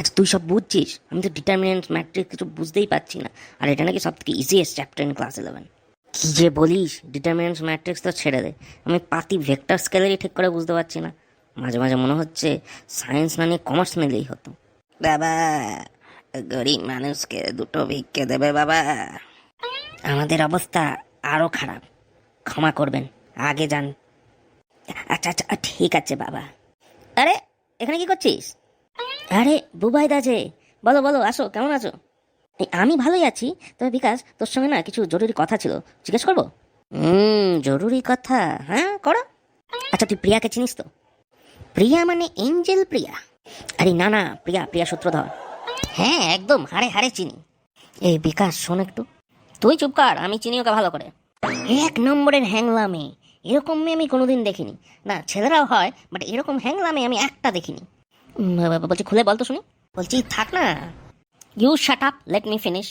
আচ্ছা তুই সব বুঝছিস, আমি তো ডিটারমিনেন্ট ম্যাট্রিক্স কিছু বুঝতেই পারছি না। আর এটা নাকি সব থেকে ইজিয়েস্ট চ্যাপ্টার ইন ক্লাস 11। কী যে বলিস, ডিটারমিনেন্ট ম্যাট্রিক্স তো ছেড়ে দে, আমি পাতি ভেক্টর স্কেলারই ঠিক করে বুঝতে পারছি না। মাঝে মাঝে মনে হচ্ছে সায়েন্স না নিয়ে কমার্স নিলেই হতো। বাবা, গরিব মানুষকে দুটো ভিক্ষে দেবে বাবা। আমাদের অবস্থা আরও খারাপ, ক্ষমা করবেন, আগে যান। আচ্ছা আচ্ছা ঠিক আছে বাবা। আরে এখানে কি করছিস? আরে বুবাইদা যে, বলো বলো, আসো, কেমন আছো? আমি ভালোই আছি। তবে বিকাশ, তোর সঙ্গে না কিছু জরুরি কথা ছিল, জিজ্ঞেস করবো? জরুরি কথা, হ্যাঁ করো। আচ্ছা তুই প্রিয়াকে চিনিস তো? প্রিয়া মানে এঞ্জেল প্রিয়া? আরে না না, প্রিয়া, প্রিয়া সূত্রধর। হ্যাঁ একদম, হাড়ে হাড়ে চিনি। এই বিকাশ শোন একটু। তুই চুপ কর, আমি চিনি ওকে ভালো করে। এক নম্বরের হ্যাংলা মেয়ে, এরকম মেয়ে আমি কোনোদিন দেখিনি। না ছেলেরাও হয়, বাট এরকম হ্যাংলা মেয়ে আমি একটা দেখিনি। বলছি খুলে বল তো শুনি। বলছি থাক না, you shut up, let me finish.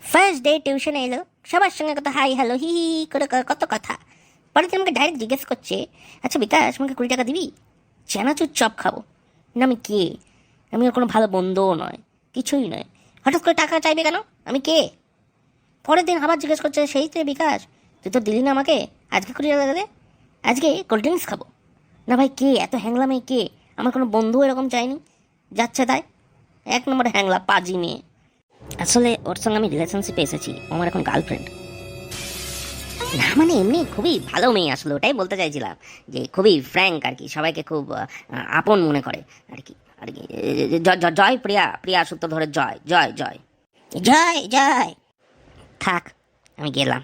First day টিউশনে এলো, সবার সঙ্গে কত হাই হ্যালো হি হি করে কত কথা। পরে দিন আমাকে ডাইরেক্ট জিজ্ঞেস করছে, আচ্ছা বিকাশ আমাকে 20 টাকা দিবি, চানাচুর চপ খাবো। না আমি কে? আমি ওর কোনো ভালো বন্ধুও নয়, কিছুই নয়। হঠাৎ করে টাকা চাইবে কেন? আমি কে? পরের দিন আবার জিজ্ঞেস করছে, সেই তো বিকাশ, তুই তো দিলি না আমাকে, আজকে 20 টাকা দে, আজকে কোল্ড ড্রিঙ্কস খাবো। না ভাই কে এত হ্যাংলা মেয়ে, কে? আমার কোনো বন্ধু এরকম চাইনি, যাচ্ছে তাই। এক নম্বরে হ্যাংলা পাজি মেয়ে। আসলে ওর সঙ্গে আমি রিলেশনশিপে এসেছি, ও আমার এখন গার্লফ্রেন্ড। না মানে এমনি খুবই ভালো মেয়ে, আসলে ওটাই বলতে চাইছিলাম, যে খুবই ফ্র্যাঙ্ক আর কি, সবাইকে খুব আপন মনে করে আর কি। আর কি জয় প্রিয়া, প্রিয়া সূত্র ধরে জয় জয় জয় জয় জয়। থাক, আমি গেলাম।